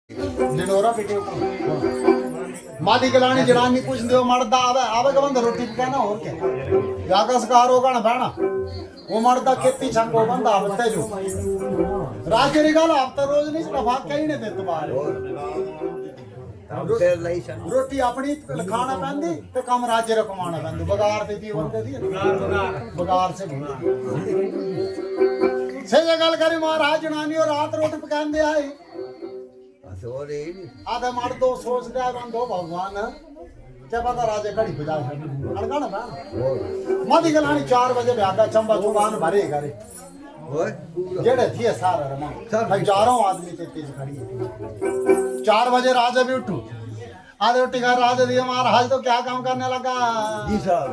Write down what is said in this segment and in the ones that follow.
जनोरा पिटे मादी गलानी जनानी कुछ दियो मर्दा आवे आवे का बंदा रोटी पकाना और क्या जाका सकार होगा ना बहना वो मर्दा खेती छंको बंदा आवते जो राजे री गल हफ्ता रोज नहीं नफा कहीं ने देते बाहर रोटी अपनी खाना पैंदी ते कम राजे रे कमाना पैंदी बगार ते दी बंदे दी बगार से सही गल करी महाराज जनानी और रात रोटी पकांदे आई आधा मार दो सोच दे बंदो भगवान क्या पता राजे घड़ी बजा अड़का ना मधी गलानी 4 बजे ब्यागा चंबा चुबान भरे करे जेड़े थी सारा रमा हजारों आदमी ते तेज खड़ी 4 बजे राजा भी उठू आधे उठी का राजा दिया महाराज तो क्या काम करने लगा जी साहब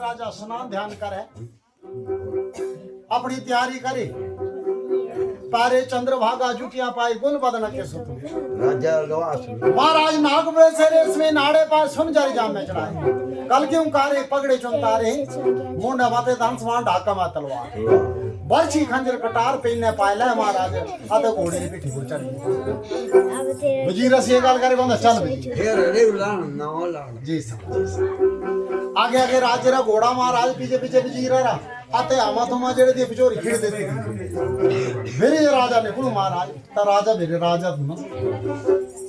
राजा स्नान ध्यान करे अपनी तैयारी करे पारे चंद्रभागा जुटियां पाई गुल बदन के सुत राजा गवास महाराज नाग से रेशमी नाड़े पास सुन जारी जाम में चढ़ाए कल क्यों कारे पगड़े चुनतारे मुंडा माते धनसवान ढाका मा तलवार बरछी खंजर कटार पहने पायला महाराज आते घोड़े की पिठी पर चढ़ी वजीर से गल करे बंदा चल जी आगे आगे राजे रा घोड़ा महाराज पीछे पीछे वजीर रा आते आवा तुमा जेड़े दी बिचोरी खिड़ देती मेरे राजा ने कुल महाराज ता राजा मेरे राजा तुम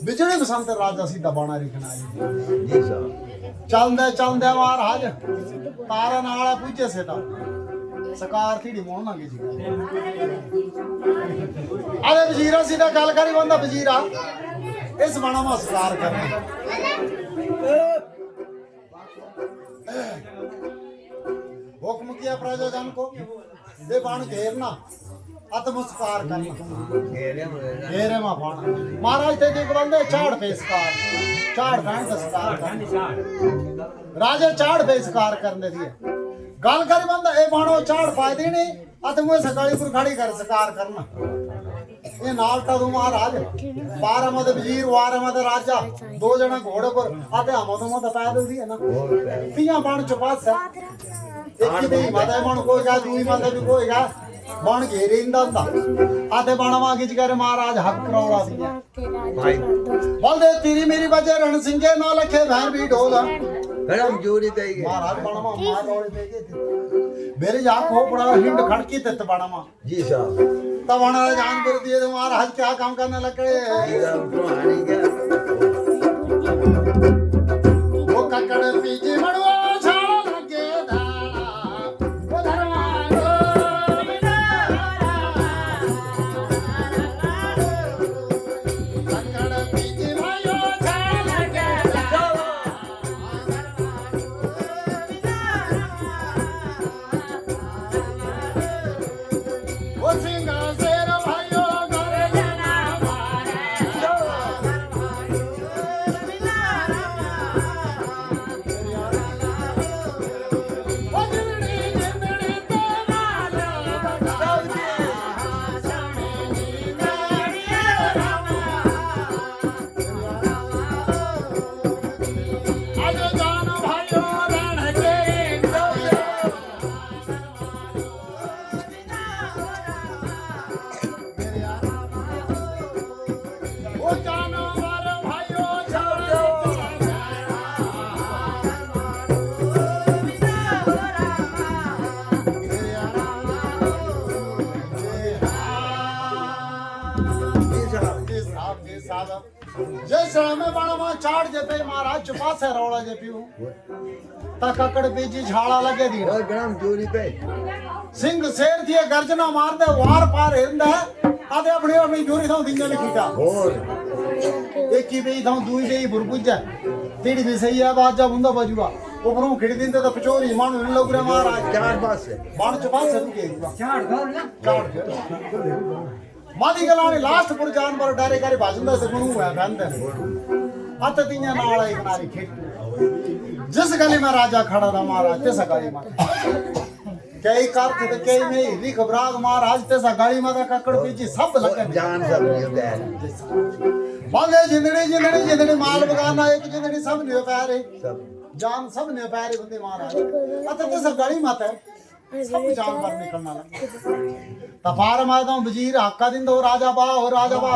बिजड़े बसंत राजा सीधा बाणा रिखना जी साहब चलदे महाराज तारा नाला पूछे से ता सकार थी मोहना के जी अरे वजीरा सीधा गल करी बंदा वजीरा इस बाणा में सकार करना हुक्म किया प्रजाजन को दे बाण घेरना आत्मस्कार करना घेरे में बाण महाराज थे के बंदे चाड़ पेशकार चाड़ बैंड सकार राजा चाड़ पेशकार करने दिए गल कर बंदा ए बाणो चाड़ पाए देने आत्म सकाली पर खड़ी कर सकार करना ये नालटा दू महाराज 12 मत वजीर 12 मत राजा 2 जना घोड़े पर आते हम तो पैदल दिए ना पिया बाण चपास एक ही नहीं माता बाण कोई गा दूई माता भी कोई गा बाण घेरे इंदा आते बाणवा खिंच कर महाराज हक करौड़ा दिया भाई बोल दे तेरी मेरी वजह रण सिंह ना लखे भैर भी ढोल गरम जोड़ी दे महाराज बाणवा मार रोड़े दे के मेरे जा को बड़ा हिंड खड़की ते बाणवा जी साहब तब बाणा जान कर दिए तो महाराज क्या काम करने लगे वो ककड़ पीछे मड़वा साहब जैसे में बड़ा मां चाड़ जे पे महाराज चुपा से रोड़ा जे पियो ता ककड़ बीजी झाड़ा लगे दी और ग्राम चोरी पे सिंह शेर थी गर्जना मार दे वार पार हिंदा आदे अपने अपनी जोरी थां दिंगे लिखीटा और एक की बे थां दुई बे बुरबुजा तीड़ी भी सही है बात जब हुंदा बजुआ ऊपरों खिड़ दिंदे तो कचोरी मानु इन लोग रे महाराज चार पास से बाण चुपा से के चाड़ घर ना चाड़ मादी गलाने लास्ट पुर जानवर डारे करे बाजुंदा से गुणू है बंदे अत तिया नाल एक नारी खेत जिस गली में राजा खड़ा था महाराज ते सगाई में कई करत ते कई में लिख ब्राग महाराज ते सगाई में ककड़ पीछे सब लगे जान सब लियो बैल बागे जिंदड़ी जिंदड़ी जिंदड़ी माल बगाना एक जिंदड़ी सब लियो पैरे सब जान सब लियो पैरे बंदे महाराज अत ते सगाई मत है सब जानवर निकलना लगे तफार मादा वजीर हक्का दिन दो राजा बा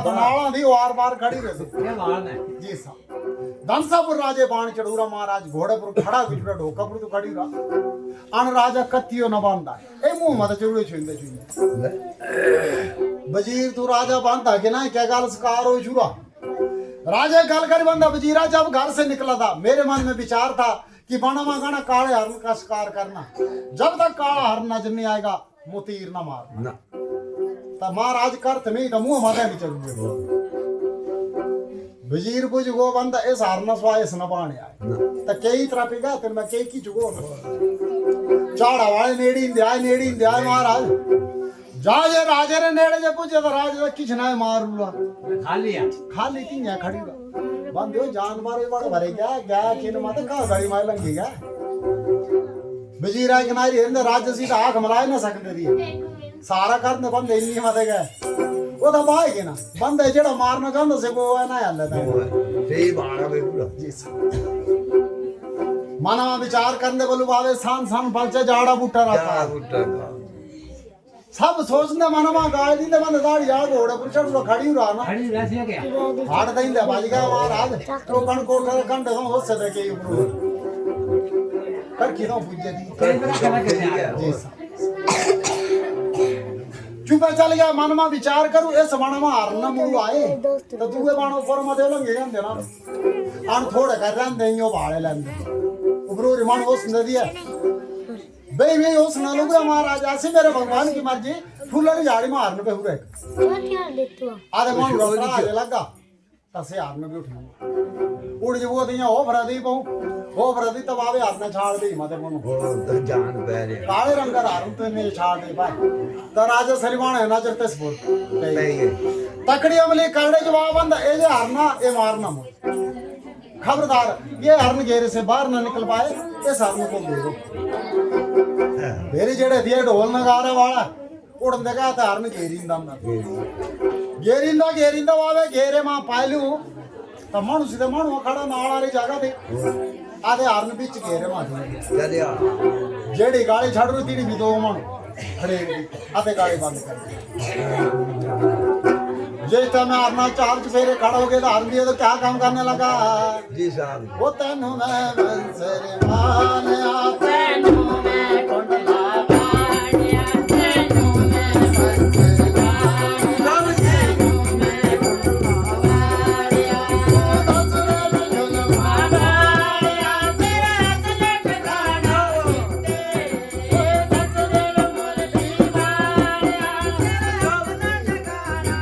बनाला दी वार वार खड़ी रहे क्या बात है जी साहब धनसापुर राजे बाण चढ़ूरा महाराज घोड़ेपुर खड़ा बिचड़ा ढोकापुर तो खड़ी रहा अन राजा कत्तियो न बांधा ए मुंह मत चढ़ूए छुंदे छुंदे वजीर तू राजा बांधा के ना क्या गाल सकार हो छुरा राजा गल कर बंदा वजीरा जब घर से निकला था मेरे मन में विचार था कि बाणा गाना काले हरण का शिकार करना जब तक काला हरण नजर नहीं आएगा मुतीर ना मार ना ता महाराज करत नहीं तो मुंह माथे भी चलूगे वजीर बुझ गो बंदा इस हरना स्वाय इस न बाणे आए ता कई तरह पे गया तेरे मैं कई की जुगो चाड़ा वाले नेड़ी इंदिया महाराज जा ये राजे ने नेड़े जे पूछे तो राजे ने किछ ना मार लूला खाली तीया खड़ी रहा बंदे हो जानवर ये बड़े भरे गया किन मत का गाड़ी मार लंगी गया वजीर आए किनारे हिंद राज्य सीधा आंख मलाए ना सकते दी सारा करने बंदे इन्नी मत गए वो तो पाएगे ना बंदे जेड़ा मारना चाहता से वो है ना हल्ले सही बाड़ा बे पूरा जी माना विचार करने बोलू बावे सान सान पलचे जाड़ा बूटा रहा सब सोचने मनवा गाय दी बंद दाढ़ी आ घोड़े पर चढ़ खड़ी रहा ना खड़ी रहती क्या हाड़ दई दे बाज गया महाराज तो कण कोट कर कंड हो से दे के ऊपर कर की तो पूजे दी जी चुप चल गया मन में विचार करूं इस बाण में हारना मुंह आए तो दूए बाण ऊपर मथे लंगे जांदे ना आन थोड़े कर रहंदे यो भाड़े लेंदे ऊपर रिमान हो नदी है बे में उस ना लोग महाराज ऐसे मेरे भगवान की मर्जी फूलन झाड़ी में हारने पे हुए क्या लेते हो आधे मन रोटा आने लगा तसे हारने पे उठना उड़ जो वो दिया हो भरदी तब आवे हारने छाड़ दी मते मनु तो जान बैरे काले रंग का हारन तो ने छाड़ दे भाई तो राजा सलीमान है ना जरते स्पोर्ट तकड़ी अमली करड़े जवाब बंदा ए जे हारना ए मारना मो खबरदार ये हरन घेरे से बाहर ना निकल पाए इस हरन को घेरो मेरे जेड़े दिए ढोल नगारे वाला उड़न देगा तो हरन घेरिंदा वावे घेरे मां पायलू तो मनु सीधे मनु खड़ा नाल वाली जगह ते आधे हरन बीच घेरे मां चलिया जेड़ी गाड़ी छड़ रही तीड़ी भी दो मनु खड़े आधे गाड़ी बंद कर जिस टाइम हरना चार चफेरे खड़ा हो गए तो हर दिए तो क्या काम करने लगा जी साहब वो तेनू मैं बंसर मानिया तेनू मैं कुंडला बाणिया तेनू मैं बंसर मानिया तेनू मैं कुंडला बाणिया ओ दसरे झुलमा बाणिया तेरा असले ठिकाना तेरे दसरे मुरली बाणिया तेरा असले ठिकाना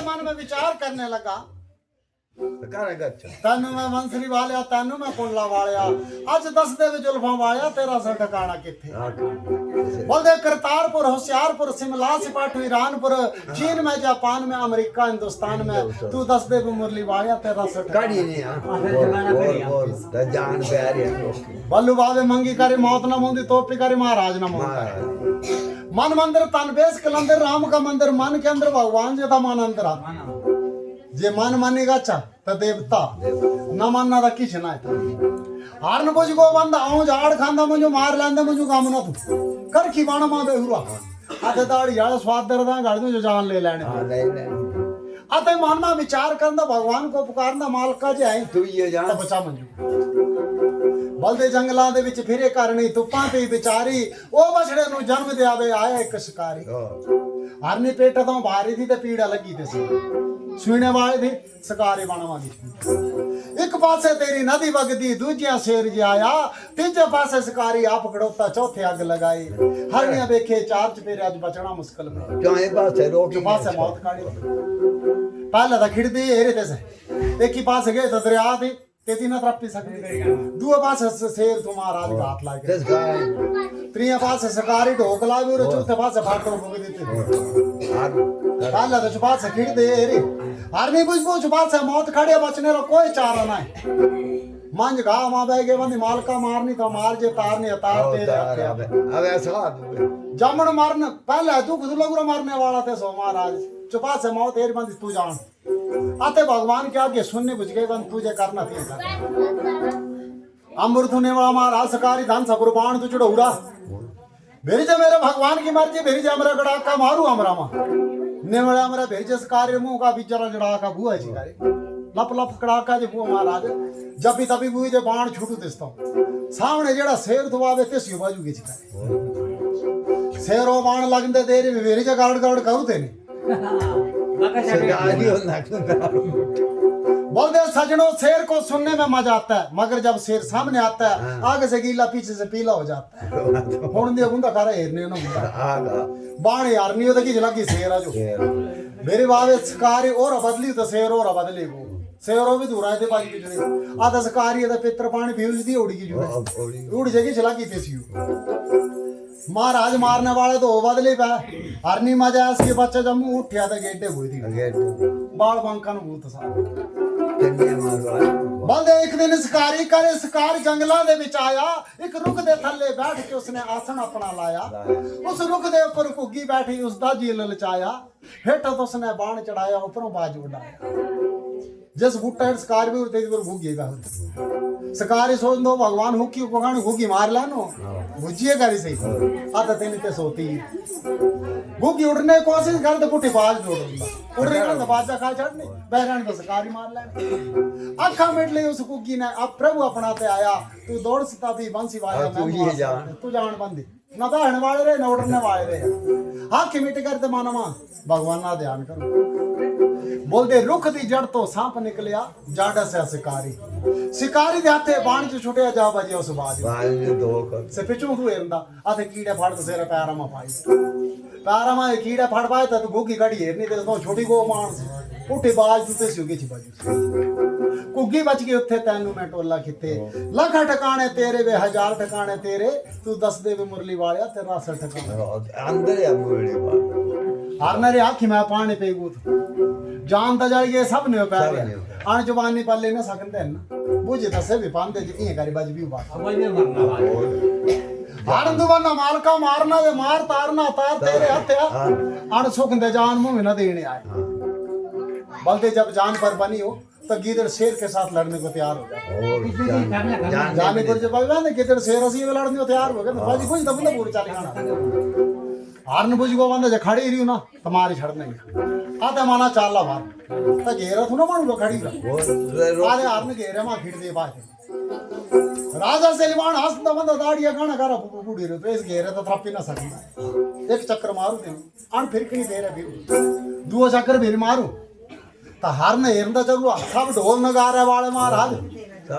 मन में विचार करने लगा कर गच्छ तन मैं वंसरी वालिया तन मैं कुंडला वालिया अज दस दे विच जुल्फां वालिया तेरा सर ठिकाना किथे बोलदे करतारपुर होशियारपुर शिमला सिपाट ईरानपुर चीन में जापान में अमेरिका हिंदुस्तान में तू दस दे मुरली वालिया तेरा सर काढ़ी नहीं और जान प्यारे बल्लू बाबे मंगी करी मौत न मुंदी तोपी करी महाराज न मुंदी मन मंदिर तन बेस कलंदर राम का मंदिर मन के अंदर भगवान जी का मन अंदर जे मन मानेगा चा तो देवता न मानना तो किछ ना हारन बुझ गो बंद आऊं झाड़ खांदा मुझे मार लांदा मुझे काम ना तू कर की बाण मां बेहुरा आते दाड़ी यार स्वाद दरदा गाड़ी में जो जान ले लेने आते मन में विचार करना भगवान को पुकारना मालका जे आई तू ये जान तो बचा मंजू बलदे जंगलां दे विच फिरे करनी तुप्पां ते विचारी ओ बछड़े नु जन्म दे आवे आया एक शिकारी हरनी पेट तो भारी थी ते पीड़ा लगी ते सी सुने वाले थे शिकारी बनवा दी एक पासे तेरी नदी वगदी दूजिया शेर जी आया तीजे पासे शिकारी आप खड़ोता चौथे अग लगाई हरनिया देखे चार चपेरे आज बचना मुश्किल में चाहे पासे रोक जो पासे मौत काढ़ी पहले तो खिड़दी हेरे ते से एक ही पासे गए तो दरिया थी तेती न तरपी सकती दूए पासे शेर तुम्हारा आज हाथ लागे त्रिया पासे शिकारी ढोक लागे और चौथे पासे फाटो फूक देते पहले तो छुपा से खिड़ दे रे हरनी बुझ बुझ छुपा से मौत खड़े बचने रो कोई चारा ना है मंज गा मां बैगे बंदी मालका मारनी तो मार जे तारनी तार तेरे अब ऐसा जमन मारन पहले दुख दुलगुरा मारने वाला थे सो महाराज छुपा से मौत एरी बंदी तू जान आते भगवान के आगे सुनने बुझ गए बंद तुझे करना थी अमृत होने वाला महाराज सकारी धन सकुरबान तू चढ़ौरा भेजे मेरे भगवान की मर्जी भेजे हमरा गड़ाका मारू हमरा मां नेवड़ा हमरा भेजे कार्य मुंह का बिचारा जड़ाका बुआ जी करे लप लप कड़ाका जे बुआ महाराज जब भी तभी बुई जे बाण छूटू दिसता सामने जेड़ा शेर दुआवे ते सियो बाजू की करे शेरो बाण लगंदे देरी भेजे जे गाड़ गाड़ करू तेने बोलते सजनों शेर को सुनने में मजा आता है मगर जब शेर सामने आता है आगे से गीला पीछे से पीला हो जाता है हुन दे गुंदा करे हेरने ना गुंदा बाण यार नहीं होता कि लगी शेर आ जो मेरे बावे शिकारी और बदली तो शेर और बदली वो शेरों भी दूर आए थे बाजी पिछड़े आधा शिकारी है पित्र पानी पीउल दी उड़ी की जुड़े उड़ जगी चला की तेसियो महाराज मारने वाले तो बदले पे हरनी मजा इसके बच्चे जब मुंह उठया तो गेटे हुई थी बाल बंकन भूत सा बल्दे एक दिन शिकारी करे शिकार जंगलां दे विच आया एक रुख दे थल्ले बैठ के उसने आसन अपना लाया उस रुख दे ऊपर घुग्गी बैठी उसदा जी ललचाया हेठ तो उसने बाण चढ़ाया ऊपरों बाजू उड़ाया जिस बूटा शिकार भी तेज पर घुगेगा शिकारी सोच दो भगवान हुकी को घुगी मार लानो भुजिए करी सही आता तेन ते सोती घुगी उड़ने की कोशिश कर तो पुठी बाज जोड़ उड़ने का बाजा खा चढ़ने बहरान तो शिकारी मार लाने अखा मिट ली उस घुगी ने अब प्रभु अपना ते आया तू दौड़ सता भी बंसी वाला तू जान बंदी ना बहन वाले रहे ना उड़ने वाले रहे हाथ मिट करते मानो मां भगवान ना ध्यान करो बोलते रुख दी जड़ तो सांप निकलिया जाडा से शिकारी शिकारी दे हाथे बाण च छुटिया जा बजे उस बाज से पिछू तू एरंदा आथे कीड़े फाड़ तो सेरा पैरा में पाई पैरा में कीड़े फाड़ पाए तो भूखी गड़ी हेरनी ते तो छोटी गो मार उठी बाज तू सियोगी छी बाजू कुगी बच गई उत्थे तैनू मैं टोला खिते लख ठिकाने तेरे वे हजार ठिकाने तेरे तू दस दे वे मुरली वालिया तेरा 60 ठिकाने अंदर है मुरली वाला हारना रे आखी मैं पानी पे गूत जानता जाइए सब ने पैर आन जवानी पल्ले ना सकते ना बुझे दसे भी पांदे जी ये करी बाज भी बात हारन दुबना मालका मारना ये मार तारना तार तेरे हत्या आन सुख दे जान मुंह ना देने आए बलते जब जान पर बनी हो तो गिदड़ शेर के साथ लड़ने को तैयार हो गया जाने पर जब बाबा गिदड़ शेर असी लड़ने को तैयार हो गया तो बाजी कुछ दबला पूरी चाली खाना हारन बुझ गो बंदा जे खड़ी रही ना तुम्हारी छड़ नहीं आते माना चाला बार तो घेरा थू ना मानू खड़ी आधे हारन घेरे मां खिड़ दे बात राजा सलीमान हंसता बंदा दाढ़िया गाना करा बूढ़ी रे तो इस घेरे तो थपी ना सकता एक चक्कर मारू दे अन फिरकनी फेरे फिर दो चक्कर फिर मारू तो हरन हेरदा चलू सब ढोल नगारे वाले महाराज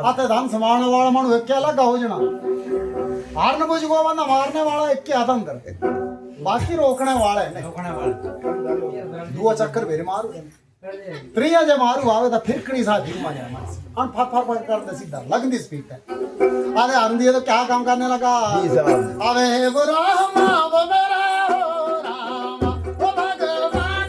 आते धन संभालने वाला मानू क्या लगा हो जना हरन बुझ गो बंदा मारने वाला एक के हाथ अंदर बाकी रोकने वाले दो चक्कर फिर मारू त्रिया जे मारू आवे तो फिरकनी सा फिर मारे अन फट कर दे सीधा लगदी स्पीड है अरे आरंदी है तो क्या काम करने लगा जी साहब अबे वो रामा वो मेरा हो रामा वो भगवान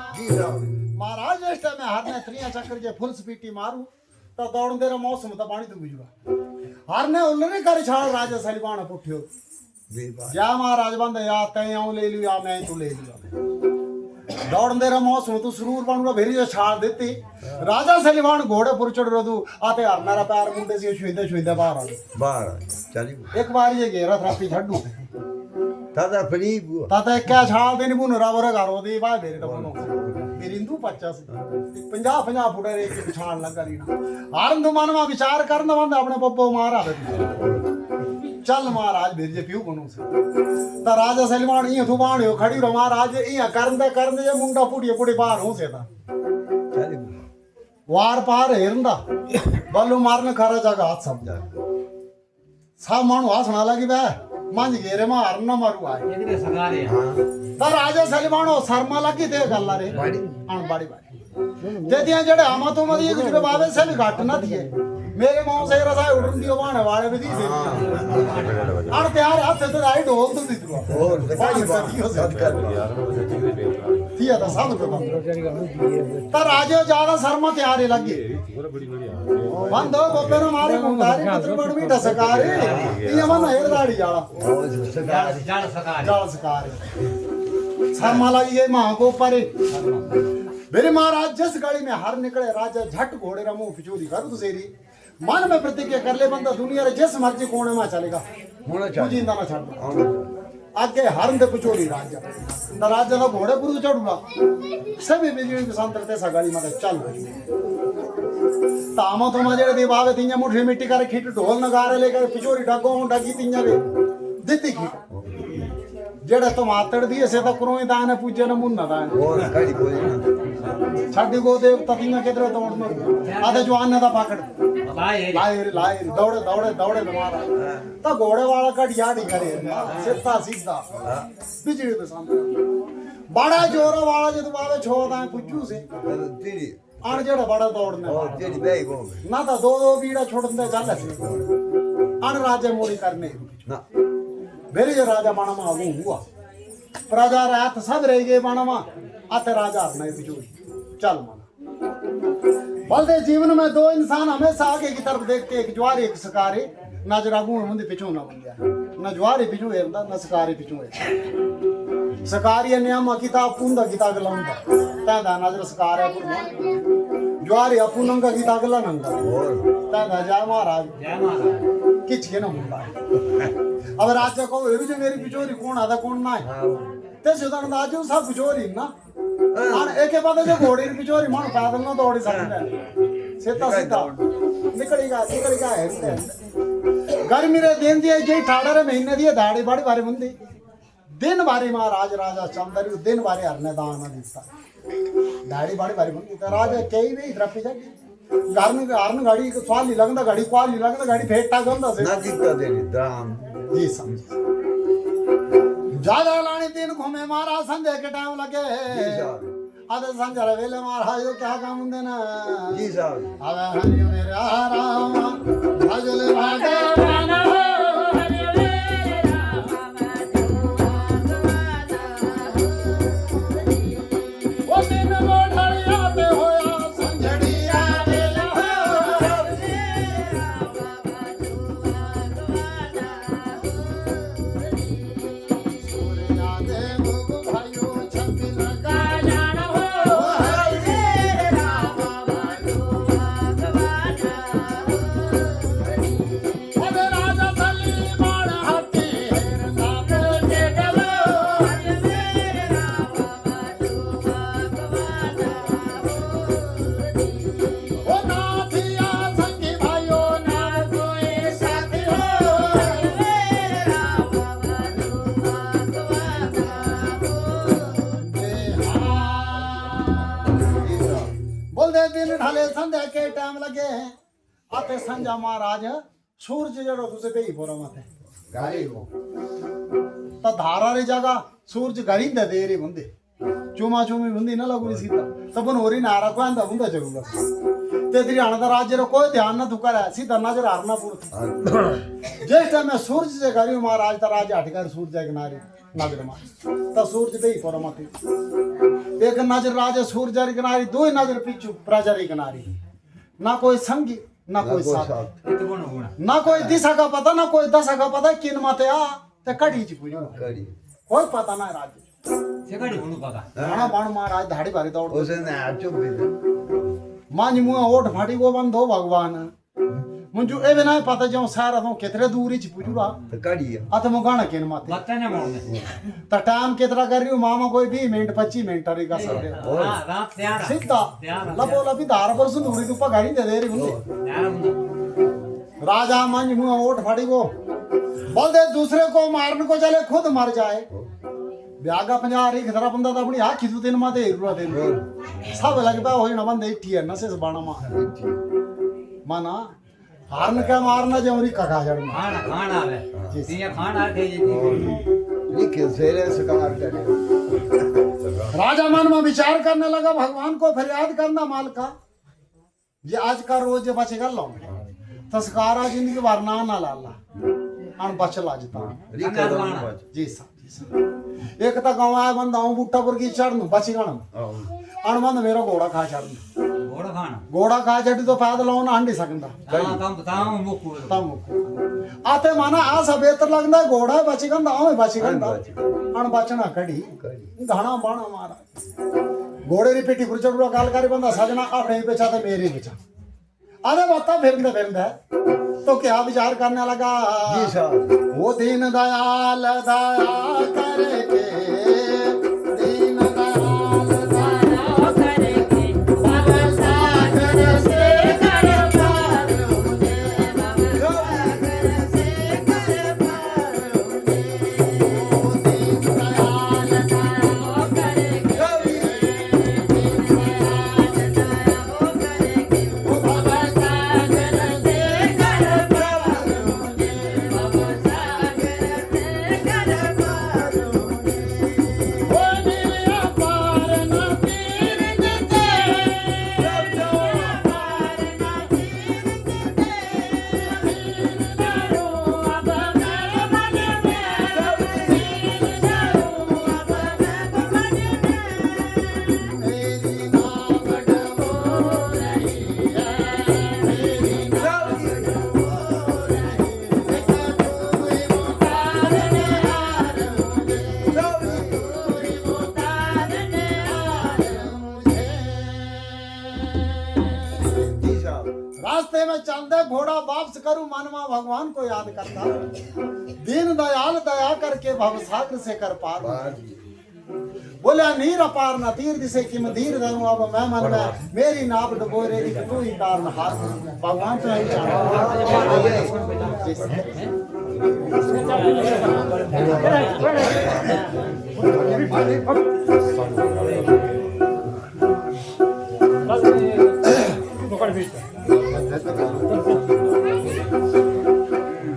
महाराज इस टाइम हरने त्रिया चक्कर जे फुल स्पीटी मारू तो दौड़ते रहो मौसम तो पानी तो गुजरा हरने उल्लने कर छाड़ राजा सलीबान पुठियो जा महाराज बंद या तय आऊं ले लियो या मैं तू ले लियो दौड़ते रहो मौसम तू सुरूर बनूगा भेरी जो छाड़ देती राजा सलीबान घोड़े पुर चढ़ रो तू आते हरनारा पैर मुंडे से छुईंदे छुईंदे बाहर आ चली एक बार ये घेरा थरापी छड्डू दादा फ्री बुआ ताता क्या छाल देनी बुन रबर गारो दी बाय मेरे तो बनो मेरी इंदू 50 50 फुट रे की छाल लगा लीना आरंद मनवा विचार करन बंद अपने पप्पो मारा चल महाराज मेरे जे पियो बनो से ता राजा सलमान ई थु बाणियो खड़ी रो महाराज ई करन दे जे मुंडा पुड़ी बाहर हो से ता चली वार पार हेरंदा बल्लू मारने खरा जगह हाथ समझा सब मानु हसना लगी बे मंज घेरे में हर न मारू आए ਇਹਦੇ ਸਗਾਰੇ पर राजा सलमान ओ शर्मा लगी थे गल्ला रे अन बाड़ी ते दिया जड़े आमा तो मदी कुछ के बाबे से भी घट ना दिए मेरे मुंह से रसा उड़न दियो बाणे वाले भी दी से अन तैयार हाथ से तो आई ढोल तो दी तू और दिखाई सदियों से कर दिया था सब पे बंद पर राजा ज्यादा शर्मा तैयारी लगी बंद हो गोपे न मारे मुंडारी पुत्र बड़ भी डसकारी ये मन हेर दाड़ी जाला ਜੜ ਸਗਾਰੇ जाल सकार शर्मा लगी ये मां को ऊपर मेरे महाराज जिस गाड़ी में हर निकले राजा झट घोड़े रा मुंह फिचूरी कर तू सेरी मन में प्रतिज्ञा कर ले बंदा दुनिया रे जिस मर्जी कोने में चलेगा होना तू चाहिए जिंदा ना छड़ आगे हरन दे पिछोड़ी राजा ना राजा ना घोड़े पुर चढ़ूगा सभी बिजली बसंत ते सा गाड़ी में चल तामा तो मजे दे बावे तिया मुठी मिट्टी कर खीट ढोल नगारे लेकर पिछोड़ी डगो डगी तिया रे दित्ती खीट जेड़ा तुम आतड़ दिए से तो करो दान है पूजे न मुन्ना दान और खड़ी कोई छाड़ी को देव ततिया केतरे तोड़ मर आधे जवान ने दा पकड़ ਲਾਏ लाए दौड़े मारा तो घोड़े वाला कटिया नहीं करे सीधा सीधा बिजली पे सामने बड़ा जोर वाला जो बावे छोड़ा है पुच्चू से तेरी आन जेड़ा बड़ा दौड़ने और वाला तेरी बैग हो ना तो दो बीड़ा छोड़ने चल से अन राजे मोड़ी करने ना मेरे जो राजा माना मा वो हुआ प्रजा रात सब रह गए माना मा आते राजा नहीं बिजोड़ी चल माना बोलते जीवन में दो इंसान हमेशा आगे की तरफ देखते एक ज्वारी एक सकारी ना जरा गुण मुंदे पिछू ना बन गया ना ज्वारी पिछू है ना सकारी पिछू है सकारी नियम किताब पुंदा किताब लाऊंगा तादा नजर सकार है पुर ज्वारी अपुनंगा किताब ला नंगा और तादा जा महाराज ਜੈ ਮਾਤਾ किच के ना मुंडा अब राजा को एरू जे मेरी पिछोरी कौन आदा कौन ना है हाँ ते सुदन दाजू सब पिछोरी ना और एक के बाद जो घोड़ी की पिछोरी मन पैदल ना दौड़ी सकता है सीधा सीधा निकलेगा है गर्मी रे दिन दिए जे 18 महीने दिए दाढ़ी बड़ी भारी मुंदी दिन बारी महाराज राजा चंदरी दिन बारी हरने दान ना दिता दाढ़ी बड़ी भारी मुंदी तो राजा कई भी द्रपी जागी हरन गाड़ी स्वाली लगंदा गाड़ी क्वाली लगंदा गाड़ी फेटा गंदा से ना जीता तेरी दाम जी समझ ज्यादा लानी दिन घूमे महाराज संध्या के टाइम लगे जी साहब आधे संध्या वेले महाराज को क्या काम होंगे ना जी साहब अबे हरि मेरे राम भजले भगवान हो हरि मेरे राम वो दिन वो ढलिया पे होया संझड़िया वेला हो सूर्या दे बोल दे दिन ढले संध्या के टाइम लगे हैं आते संजा महाराज सूरज जड़ो तुझे पे ही बोरा मत गाड़ी को तो धारा रे जगह सूरज गरी दे रे बंदे चुमा चुमी बंदी ना लगू सीधा तब होरी नारा को आंदा बंदा जरूर ते हरियाणा दा राज्य रो कोई ध्यान ना तुकर है सीधा नजर हारना पुर जिस टाइम में सूरज से गरी महाराज ता राज हटकर सूरज के किनारे नजर मार तो सूरज पे ही बोरा मत एक नजर राजा सूरज रे किनारे दो नजर पिछु प्रजा रे किनारे ना कोई संगी ना कोई साथ ना कोई दिशा का पता ना कोई दशा का पता किन माते आ ते कड़ी ची पूजो कोई पता ना राज्य से कड़ी होनु पता राणा बाण महाराज धाड़ी भारी दौड़ उसे ने चुप भी मांज मुंह ओठ फाटी को बंधो भगवान मुंजू ए बिना पता जो सारा तो कितने दूर ही पूजूरा तो कड़ी अत मु गाना किन माते बत्तने मोड़ने त टाइम कितना कर रही हूं मामा कोई 20 मिनट 25 मिनट रे का सब हां रात तैयार सीधा लबो लबी धार पर सुन दूरी तो गाड़ी दे दे रही बंदे तैयार हूं राजा मंज मुंह ओठ फाटी को बोल दे दूसरे को मारने को चले खुद मर जाए ब्यागा 50 री खतरा बंदा तो अपनी आखी तू दिन माते रुआ दे सब लग पा हो ना बंदे इठी है नसे से बाणा माना हारन क्या मारना जमरी कखा जड़ खाना खाना आवे ये खाना दे लिखे सेरे सकार करे राजा मन में विचार करने लगा भगवान को फरियाद करना मालका ये आज का रोज बचे कर लो तस्कारा जिंदगी भर ना ना लाला अन बचल आजता जी साहब एक तो गाँव आया बंदा हूँ बुट्टा पर की चढ़ बची गण अन बंद मेरा घोड़ा खा चढ़ घोड़ा खाना घोड़ा खा चढ़ी तो पैदल होना हंडी सकता हां तम बताओ मुकु तम आते माना आ सब बेहतर लगता है घोड़ा बची गंदा हमें बची गंदा अन बचना कड़ी घाना बाणा मारा घोड़े री पिटी पर चढ़ूरा गाल करे बंदा सजना अपने बेचा तो मेरे बेचा अरे बता फिरंदा तो क्या विचार करने लगा जी साहब वो दीन दयाल दया करके दीन दयाल दया करके सब सागर से कर पार मुझे सागर से कर पार मुझे वो दीन दयाल दया करके दीन दयाल दया करके वो सब सागर से कर पार मुझे सब सागर से कर पार मुझे वो नीला पार न तीर देते जब जो पार न तीर देते दीन दारू अब मैं मन में दीन दारू अब मैं मन में मेरी नावड़ हो रही है मेरी नावड़ हो रही है कोई उतारने हार मुझे कोई उतारने हार मुझे जी साहब रास्ते में चलते घोड़ा वापस करूं मनवा भगवान को याद करता दीन दयाल दया करके भवसागर से कर पार बोला नीर अपार न तीर दिसे कि मैं धीर धरूं अब मैं मन में मेरी नाप डबोरे की तू ही तार हार भगवान तो नहीं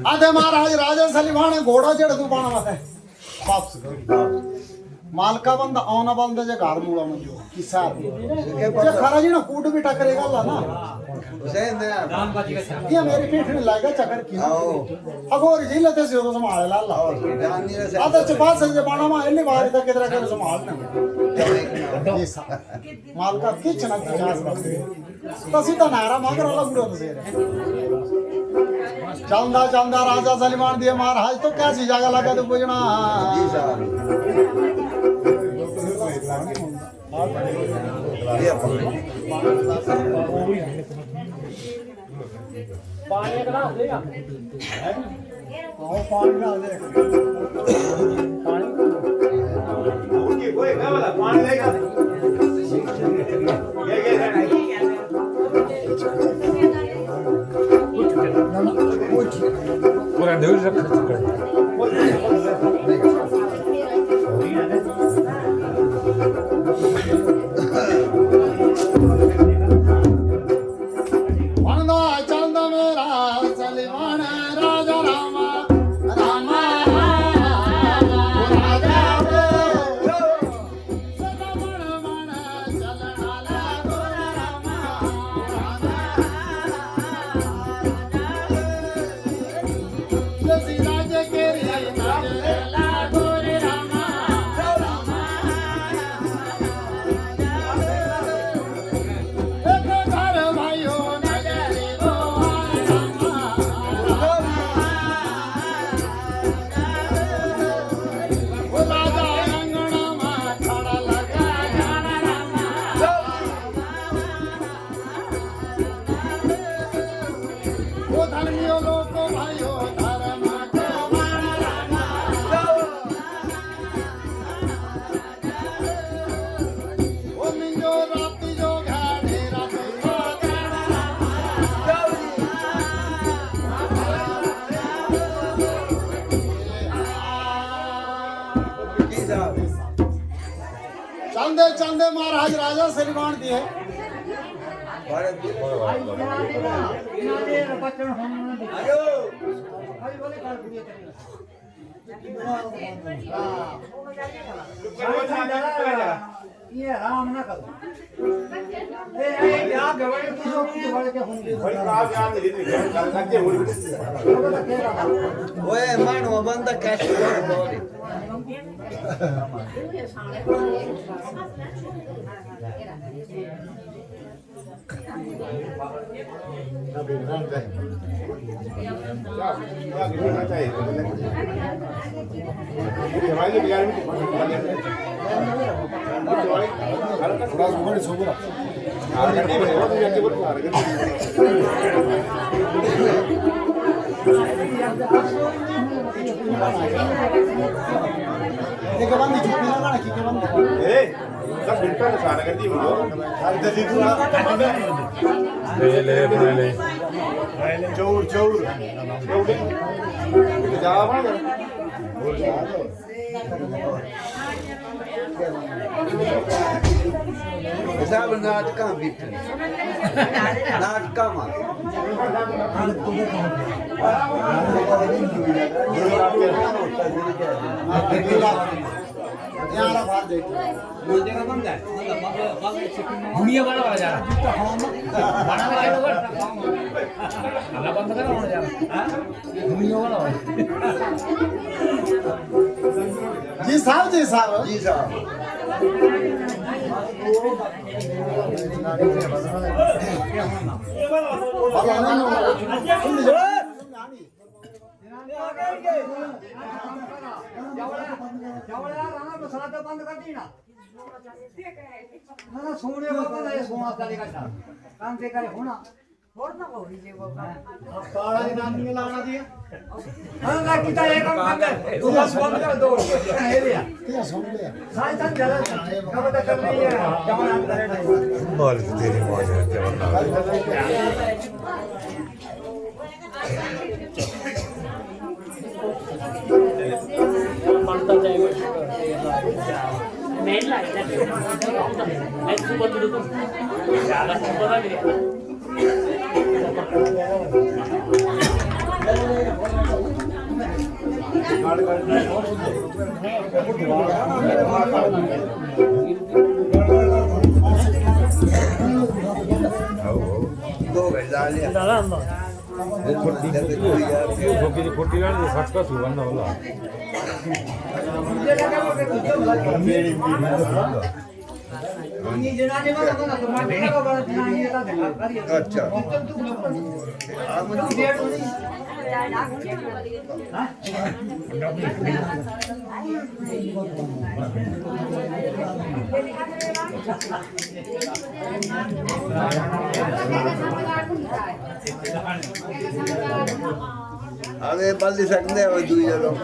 आधे महाराज राजा सलीमान घोड़ा चढ़ तू पाना मत वापस करो मालका बंदा आना बंदा जे घर मूला मंजो किसा जे खरा जी ना कूट भी टकरेगा ला ना उसे ने दान बाजी का ये मेरी पीठ में लाएगा चक्कर की आओ अगोर जी लेते से तो संभाल ला ला जान नहीं रहे आता चपा से जे पाना मा इन्नी बार तक किधर कर संभाल ना ये सा मालका किच ना की जास रखते तो सीधा नारा मांग रहा बुढ़ो तो से चंदा चंदा राजा सलीमान दिए महाराज तो कैसी जगह लगा तो पूछना जी साहब ये पानी का ग्लास लेगा पानी ना दे पानी लेगा पूरा ढोल रखा चंदे चंदे महाराज राजा सलमान दी है ये राम ना करो ए या गवड़ की गवड़ के होंगे ओए मानो बंदा कैश बोल एक बंदी चुप्पी लगाना की के बंदी ले बना ले चौर चौर सब नाटका बिट नाटका मार यारा बात देख मुझे का बंद है दुनिया वाला जा रहा बना वाला अल्लाह बंद करो जा रहा दुनिया वाला जी साहब जी साहब जी साहब बंद कर दी ना ना सोने बाबा ने सोना करेगा काम से करे होना छोड़ना हो रही वो काला जी नाम नहीं लाना दिया हां ना किता एक काम कर तू बस बंद कर दो ये लिया क्या सुन लिया साई तक जला कब तक कर रही है जवान करे बोल तेरी मौज है मेन लाइट है मैं सुबह तो ज्यादा सुबह लगे दो गजा लिया खोटी गाड़ी फटका थी बंदा होला ये जनाने वाला बना तो मैं का बड़ा जनाने का देखा करिए अच्छा अबे बल्ली सकते हो दुई लोग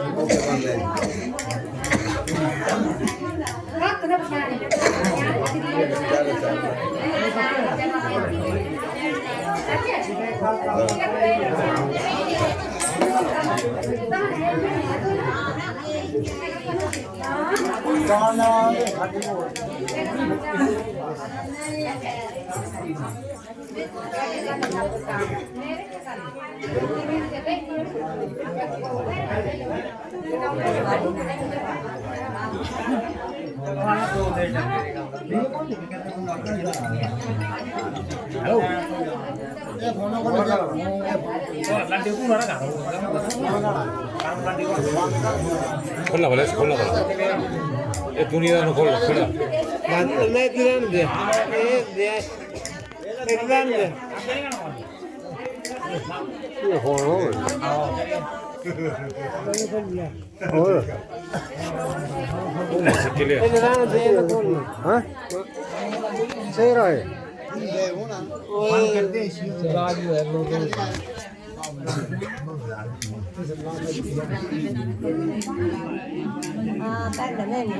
हेलो ये फोन को लगा लांटी को ना का खोलना वाला खोलना वाला ये दुनिया नु खोल खोला नहीं किरण दे दे एकदम दे ये हो और चलिए एकदम दे हां सही रहे ये हो ना फोन कर दे राज है लोग हां पहले नहीं